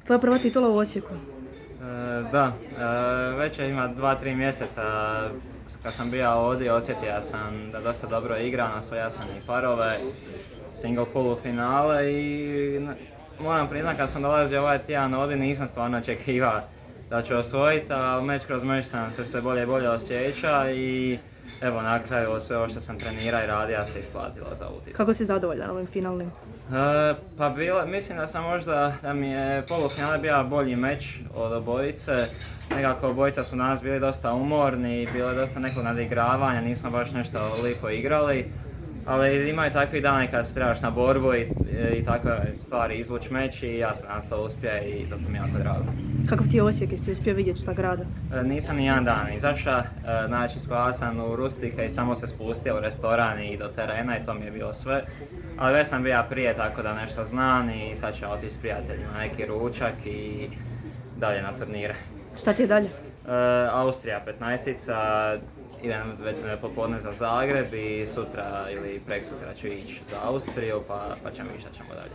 Tvoja prva titula u Osijeku. Da, već ima 2-3 mjeseca kad sam bio ovdje osjetio sam da dosta dobro igram, osvojio sam i parove, single polufinale i moram priznat kad sam dolazio ovaj tjedan ovdje nisam stvarno očekivao da ću osvojiti, a meč kroz meč sam se sve bolje i bolje osjeća i evo na kraju sve ovo što sam trenirao i radio se isplatilo za ovu titulu. Kako si zadovoljan ovim finalnim? Mislim da sam možda, da mi je polufinale bio bolji meč od obojice. Nekako obojica smo danas bili dosta umorni, bilo je dosta nekog nadigravanja, nismo baš nešto lipo igrali. Ali imaju takvi dani kad se trebaš na borbu i takve stvari izvući meč i ja sam nas to uspio i zato mi je jako drago. Kakav ti je Osijek, jesi uspio vidjeti šta grada? Nisam ni jedan dan izašao, znači spavao sam u Rustika i samo se spustio u restoran i do terena i to mi je bilo sve. Ali već sam bio prije tako da nešto znam i sad ću otići s prijateljima na neki ručak i dalje na turnire. Šta ti je dalje? Austrija 15-ica, idem već popodne za Zagreb i sutra ili preksutra ću ići za Austriju pa ćemo vidjeti šta ćemo dalje.